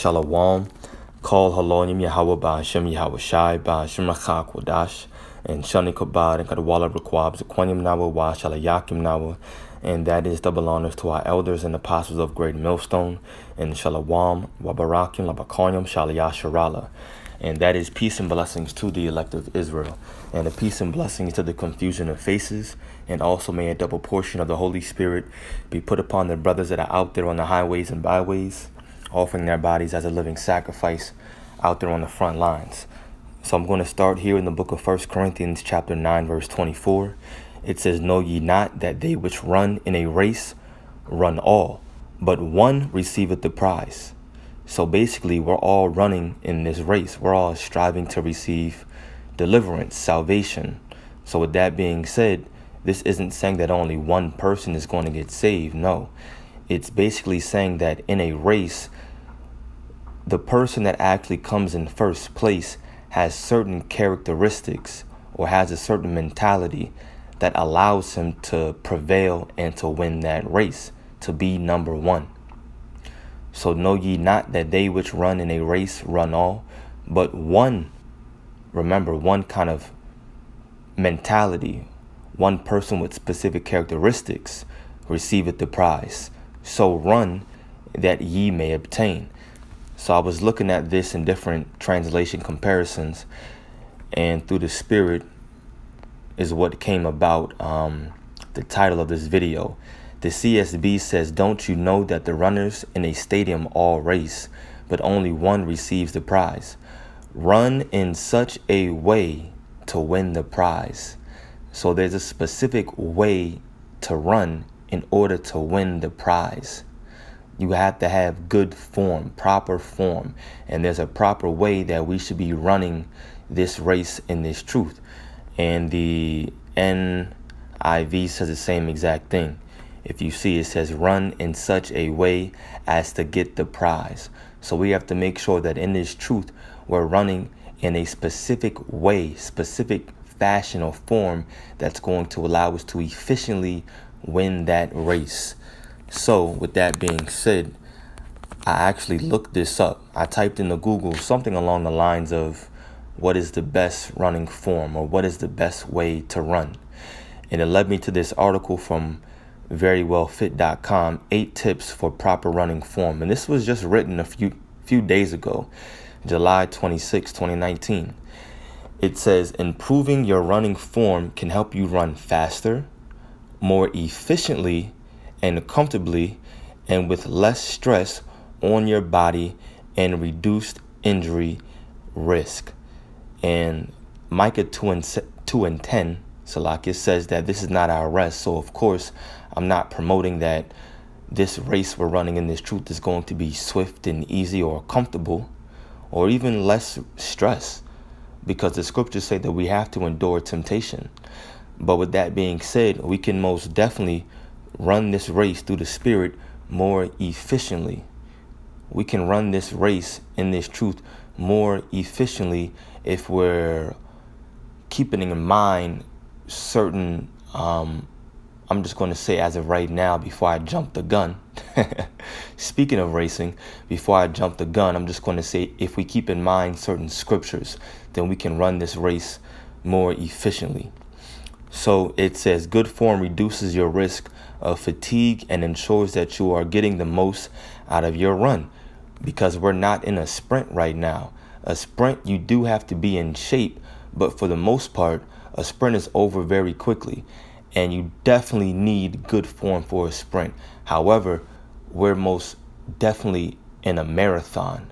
Shalom. Call Halonim Yahweh Ba'ashem Yahweh Shai Ba'ashem Rachak Wadash and Shani Kabad and Kadwala Requab Zaquanim Nawa Wa Shalayakim Nawa. And that is double honors to our elders and apostles of Great Millstone and Shalawam Wabarakim Labakonyam Shalayasharala. And that is peace and blessings to the elect of Israel, and the peace and blessings to the confusion of faces, and also may a double portion of the Holy Spirit be put upon the brothers that are out there on the highways and byways, offering their bodies as a living sacrifice out there on the front lines. So I'm going to start here in the book of 1 Corinthians chapter 9, verse 24. It says, "Know ye not that they which run in a race run all, but one receiveth the prize." So basically, we're all running in this race. We're all striving to receive deliverance, salvation. So with that being said, this isn't saying that only one person is going to get saved. No, it's basically saying that in a race, the person that actually comes in first place has certain characteristics or has a certain mentality that allows him to prevail and to win that race, to be number one. So know ye not that they which run in a race run all, but one, remember, one kind of mentality, one person with specific characteristics receiveth the prize. So run that ye may obtain. So I was looking at this in different translation comparisons, and through the Spirit is what came about the title of this video. The CSB says, "Don't you know that the runners in a stadium all race, but only one receives the prize? Run in such a way to win the prize." So there's a specific way to run in order to win the prize. You have to have good form, proper form, and there's a proper way that we should be running this race in this truth. And the NIV says the same exact thing. If you see, it says run in such a way as to get the prize. So we have to make sure that in this truth, we're running in a specific way, specific fashion or form that's going to allow us to efficiently win that race. So with that being said, I actually looked this up. I typed into Google something along the lines of what is the best running form, or what is the best way to run. And it led me to this article from verywellfit.com, 8 tips for proper running form. And this was just written a few days ago, July 26, 2019. It says, "Improving your running form can help you run faster, more efficiently, and comfortably, and with less stress on your body and reduced injury risk." And Micah 2:10, Salakia, says that this is not our rest. So of course, I'm not promoting that this race we're running in this truth is going to be swift and easy or comfortable or even less stress, because the scriptures say that we have to endure temptation. But with that being said, we can most definitely run this race through the Spirit more efficiently. We can run this race in this truth more efficiently if we're keeping in mind certain, I'm just going to say as of right now, before I jump the gun, speaking of racing, before I jump the gun, I'm just going to say if we keep in mind certain scriptures, then we can run this race more efficiently. So it says, good form reduces your risk of fatigue and ensures that you are getting the most out of your run, because we're not in a sprint right now. A sprint, you do have to be in shape, but for the most part, a sprint is over very quickly, and you definitely need good form for a sprint. However, we're most definitely in a marathon,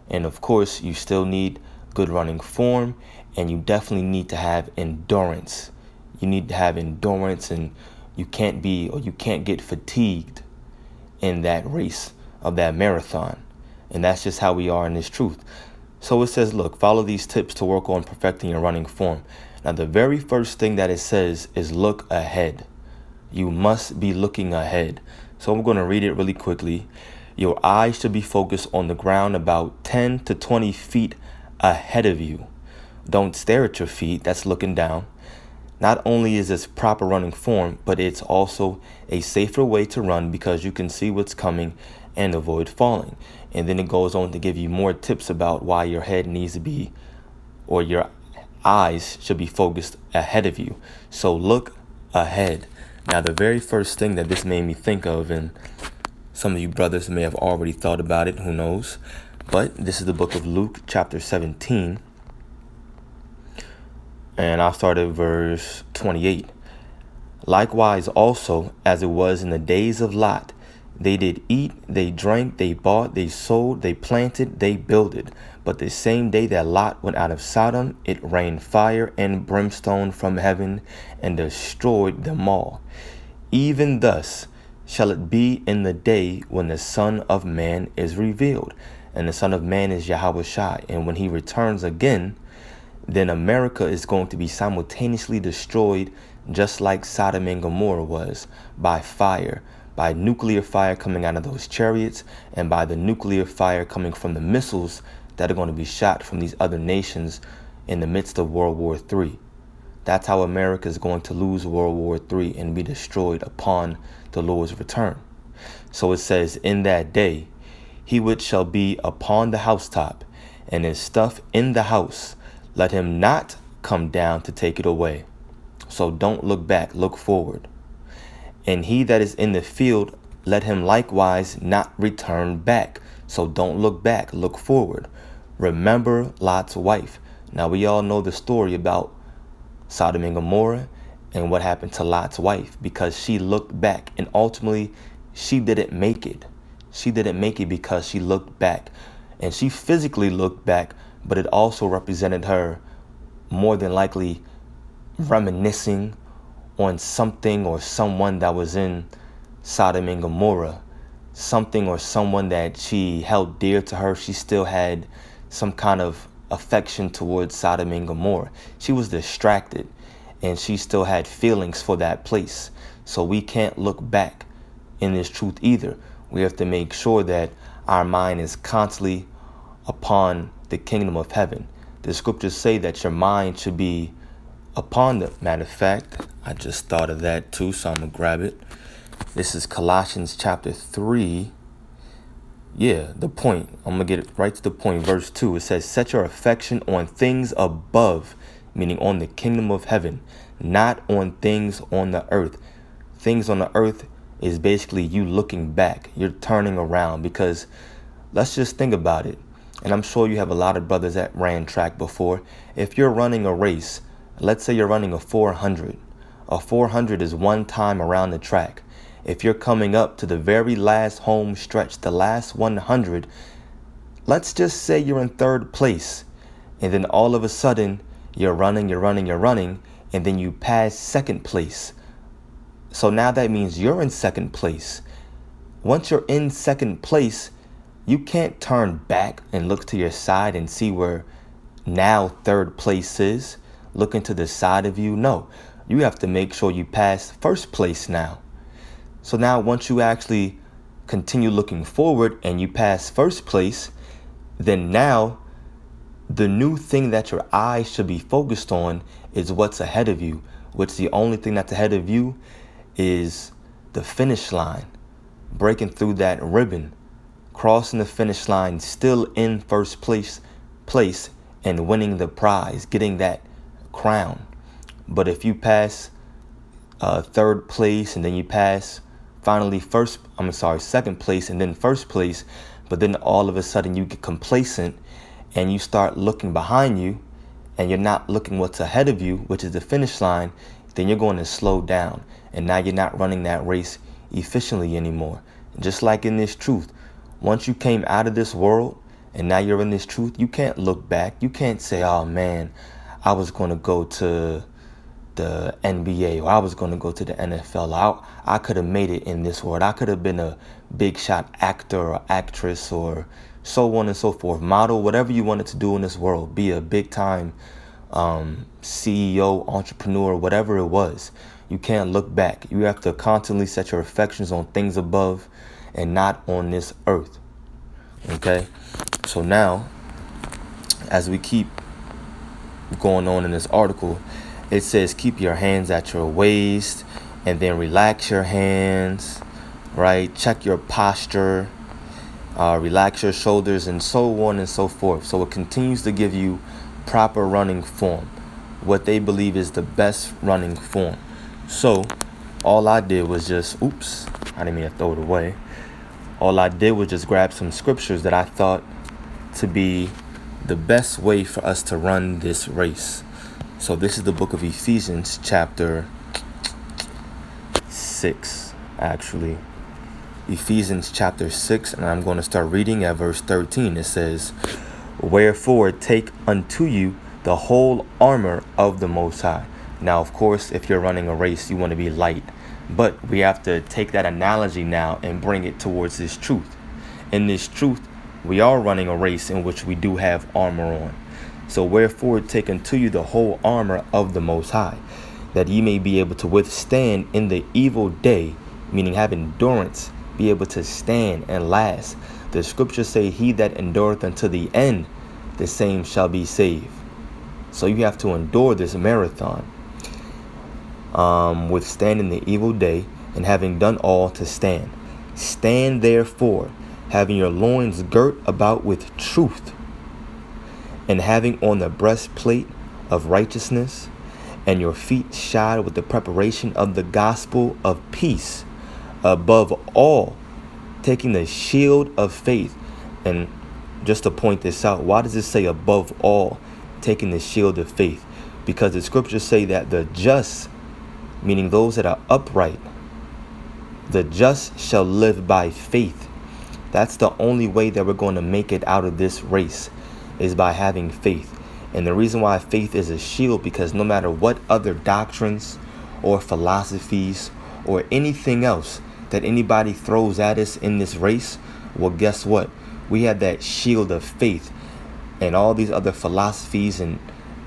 and of course, you still need good running form, and you definitely need to have endurance. You need to have endurance, and you can't get fatigued in that race of that marathon. And that's just how we are in this truth. So it says, look, follow these tips to work on perfecting your running form. Now, the very first thing that it says is look ahead. You must be looking ahead. So I'm going to read it really quickly. Your eyes should be focused on the ground about 10 to 20 feet ahead of you. Don't stare at your feet. That's looking down. Not only is this proper running form, but it's also a safer way to run because you can see what's coming and avoid falling. And then it goes on to give you more tips about why your head needs to be, or your eyes should be focused ahead of you. So look ahead. Now, the very first thing that this made me think of, and some of you brothers may have already thought about it, who knows, but this is the book of Luke, chapter 17, and I'll start at verse 28. Likewise also, as it was in the days of Lot, they did eat, they drank, they bought, they sold, they planted, they builded. But the same day that Lot went out of Sodom, it rained fire and brimstone from heaven and destroyed them all. Even thus shall it be in the day when the Son of Man is revealed. And the Son of Man is Yahushua. And when he returns again, then America is going to be simultaneously destroyed, just like Sodom and Gomorrah was, by fire, by nuclear fire coming out of those chariots, and by the nuclear fire coming from the missiles that are going to be shot from these other nations in the midst of World War III. That's how America is going to lose World War III and be destroyed upon the Lord's return. So it says, in that day, he which shall be upon the housetop, and his stuff in the house, let him not come down to take it away. So don't look back, look forward. And he that is in the field, let him likewise not return back. So don't look back, look forward. Remember Lot's wife. Now we all know the story about Sodom and Gomorrah and what happened to Lot's wife, because she looked back and ultimately she didn't make it. She didn't make it because she looked back, and she physically looked back, but it also represented her more than likely reminiscing on something or someone that was in Sodom and Gomorrah, something or someone that she held dear to her. She still had some kind of affection towards Sodom and Gomorrah. She was distracted, and she still had feelings for that place. So we can't look back in this truth either. We have to make sure that our mind is constantly upon the kingdom of heaven. The scriptures say that your mind should be upon the matter of fact. I just thought of that too, so I'm gonna grab it. This is Colossians chapter 3. Yeah, the point. I'm gonna get it right to the point. Verse 2. It says, set your affection on things above, meaning on the kingdom of heaven, not on things on the earth. Things on the earth is basically you looking back. You're turning around, because let's just think about it. And I'm sure you have a lot of brothers that ran track before. If you're running a race, let's say you're running a 400. A 400 is one time around the track. If you're coming up to the very last home stretch, the last 100, let's just say you're in third place. And then all of a sudden, you're running, and then you pass second place. So now that means you're in second place. Once you're in second place, you can't turn back and look to your side and see where now third place is. Looking to the side of you. No, you have to make sure you pass first place now. So now once you actually continue looking forward and you pass first place, then now the new thing that your eyes should be focused on is what's ahead of you, which the only thing that's ahead of you is the finish line, breaking through that ribbon, crossing the finish line, still in first place, and winning the prize, getting that crown. But if you pass third place, and then you pass finally second place, and then first place, but then all of a sudden you get complacent and you start looking behind you, and you're not looking what's ahead of you, which is the finish line, then you're going to slow down, and now you're not running that race efficiently anymore. Just like in this truth, once you came out of this world and now you're in this truth, you can't look back. You can't say, oh man, I was going to go to the NBA, or I was going to go to the NFL. I could have made it in this world. I could have been a big shot actor or actress or so on and so forth, model, whatever you wanted to do in this world, be a big time CEO, entrepreneur, whatever it was. You can't look back. You have to constantly set your affections on things above and not on this earth. Okay? So now, as we keep going on in this article, it says keep your hands at your waist and then relax your hands, right? Check your posture. relax your shoulders, and so on and so forth. So it continues to give you proper running form, what they believe is the best running form. So all I did was just, oops, I didn't mean to throw it away. All I did was just grab some scriptures that I thought to be the best way for us to run this race. So this is the book of Ephesians chapter 6, actually. Ephesians chapter 6, and I'm going to start reading at verse 13. It says, "Wherefore take unto you the whole armor of the Most High." Now, of course, if you're running a race, you want to be light. But we have to take that analogy now and bring it towards this truth. In this truth, we are running a race in which we do have armor on. So wherefore take unto you the whole armor of the Most High, that ye may be able to withstand in the evil day, meaning have endurance, be able to stand and last. The scriptures say, "He that endureth unto the end, the same shall be saved." So you have to endure this marathon. Withstand in the evil day, and having done all to stand. Stand therefore, having your loins girt about with truth, and having on the breastplate of righteousness, and your feet shod with the preparation of the gospel of peace. Above all, taking the shield of faith. And just to point this out, why does it say above all, taking the shield of faith? Because the scriptures say that the just, meaning those that are upright, the just shall live by faith. That's the only way that we're going to make it out of this race, is by having faith. And the reason why faith is a shield, because no matter what other doctrines or philosophies or anything else that anybody throws at us in this race, well, guess what? We have that shield of faith, and all these other philosophies and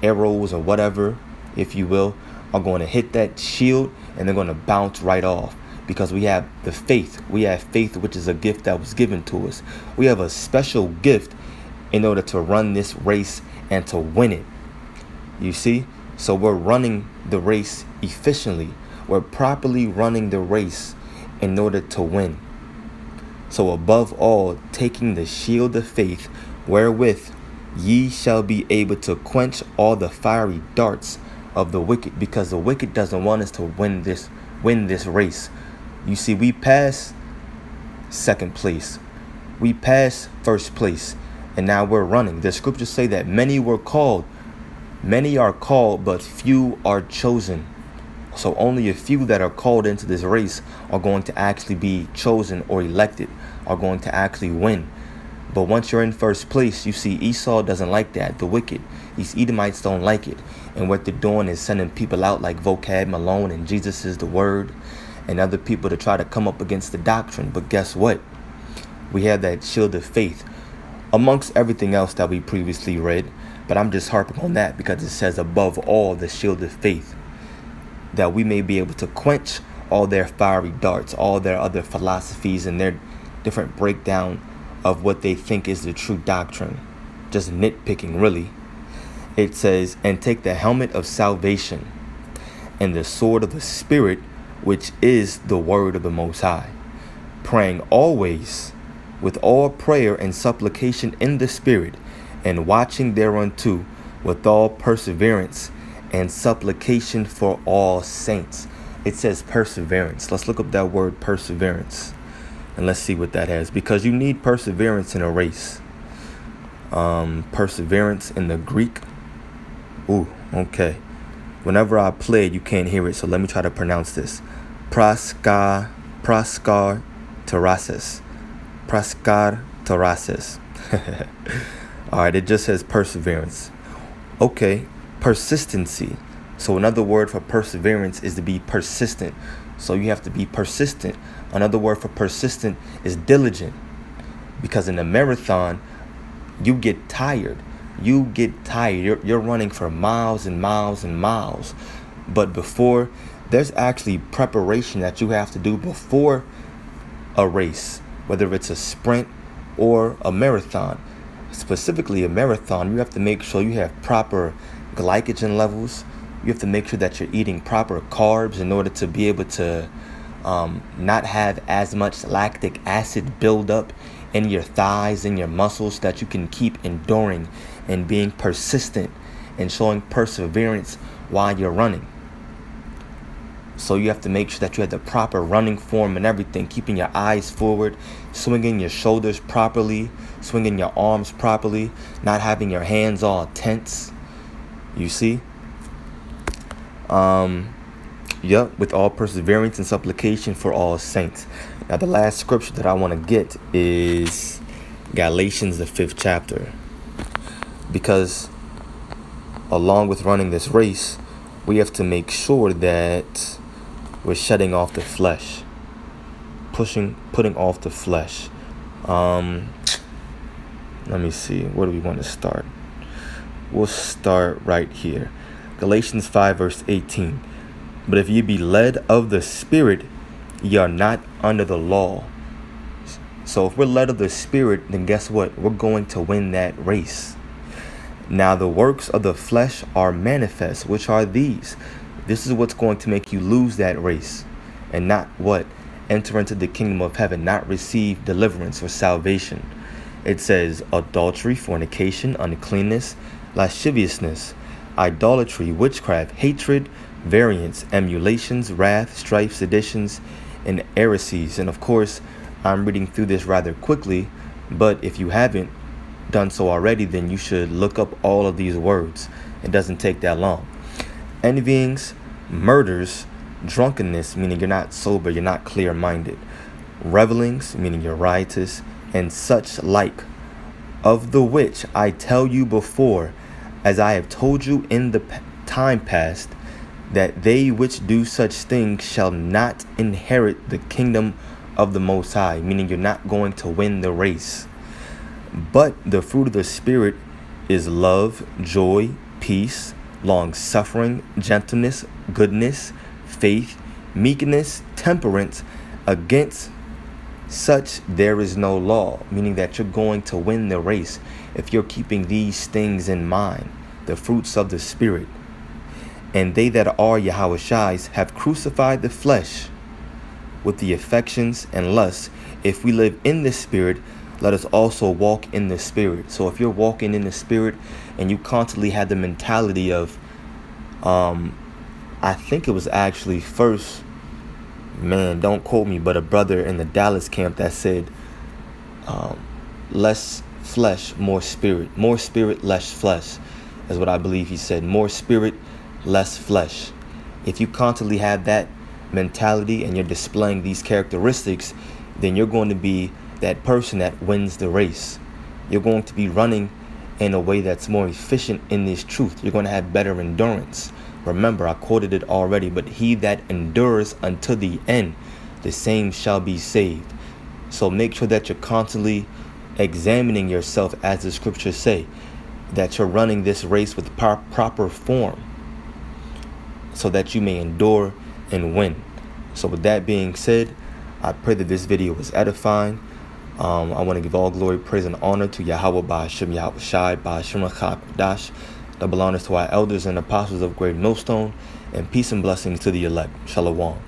arrows or whatever, if you will, are going to hit that shield and they're going to bounce right off, because we have the faith. We have faith, which is a gift that was given to us. We have a special gift in order to run this race and to win it. You see? So we're running the race efficiently. We're properly running the race in order to win. So above all, taking the shield of faith, wherewith ye shall be able to quench all the fiery darts of the wicked, because the wicked doesn't want us to win this race. You see, we passed second place, we passed first place, and now we're running. The scriptures say that many are called, but few are chosen. So only a few that are called into this race are going to actually be chosen or elected, are going to actually win. But once you're in first place, you see Esau doesn't like that. The wicked, these Edomites don't like it. And what they're doing is sending people out like Vocab Malone and Jesus is the Word and other people to try to come up against the doctrine. But guess what? We have that shield of faith amongst everything else that we previously read. But I'm just harping on that because it says above all the shield of faith, that we may be able to quench all their fiery darts, all their other philosophies and their different breakdown of what they think is the true doctrine. Just nitpicking, really. It says, and take the helmet of salvation and the sword of the Spirit, which is the word of the Most High, praying always with all prayer and supplication in the Spirit, and watching thereunto with all perseverance and supplication for all saints. It says perseverance. Let's look up that word perseverance and let's see what that has, because you need perseverance in a race. Perseverance in the Greek. Ooh, okay. Whenever I play it, you can't hear it, so let me try to pronounce this. Praskar Tarasis. Praskar Tarasis. All right, it just says perseverance. Okay, persistency. So another word for perseverance is to be persistent. So you have to be persistent. Another word for persistent is diligent. Because in a marathon, you get tired. You're running for miles and miles and miles. But before, there's actually preparation that you have to do before a race, whether it's a sprint or a marathon. Specifically a marathon, you have to make sure you have proper glycogen levels. You have to make sure that you're eating proper carbs in order to be able to not have as much lactic acid build up in your thighs and your muscles, so that you can keep enduring and being persistent and showing perseverance while you're running. So you have to make sure that you have the proper running form and everything, keeping your eyes forward, swinging your shoulders properly, swinging your arms properly, not having your hands all tense. You see? With all perseverance and supplication for all saints. Now, the last scripture that I want to get is Galatians, the 5th chapter. Because along with running this race, we have to make sure that we're shedding off the flesh, putting off the flesh. Let me see. Where do we want to start? We'll start right here. Galatians 5 verse 18. But if ye be led of the Spirit, ye are not under the law. So if we're led of the Spirit, then guess what? We're going to win that race. Now the works of the flesh are manifest, which are these. This is what's going to make you lose that race and not what? Enter into the kingdom of heaven, not receive deliverance or salvation. It says adultery, fornication, uncleanness, lasciviousness, idolatry, witchcraft, hatred, variance, emulations, wrath, strife, seditions, and heresies. And of course, I'm reading through this rather quickly, but if you haven't done so already, then you should look up all of these words. It doesn't take that long. Envyings, murders, drunkenness, meaning you're not sober, you're not clear-minded, revelings, meaning you're riotous, and such like, of the which I tell you before, as I have told you in the time past, that they which do such things shall not inherit the kingdom of the Most High, meaning you're not going to win the race. But the fruit of the Spirit is love, joy, peace, long-suffering, gentleness, goodness, faith, meekness, temperance. Against such there is no law, meaning that you're going to win the race if you're keeping these things in mind, the fruits of the Spirit. And they that are Yahushai's have crucified the flesh with the affections and lusts. If we live in the Spirit, let us also walk in the Spirit. So if you're walking in the Spirit and you constantly have the mentality of, I think it was actually first, man, don't quote me, but a brother in the Dallas camp that said, less flesh, more spirit, less flesh, is what I believe he said. More spirit, less flesh. If you constantly have that mentality and you're displaying these characteristics, then you're going to be that person that wins the race. You're going to be running in a way that's more efficient in this truth. You're going to have better endurance. Remember, I quoted it already, but he that endures unto the end, the same shall be saved. So make sure that you're constantly examining yourself, as the scriptures say, that you're running this race with proper form, so that you may endure and win. So with that being said, I pray that this video was edifying. I want to give all glory, praise, and honor to Yahweh Ba'ashem Yahushai Ba'ashem Dash. Double honors to our elders and apostles of Great Millstone, and peace and blessings to the elect. Shalom.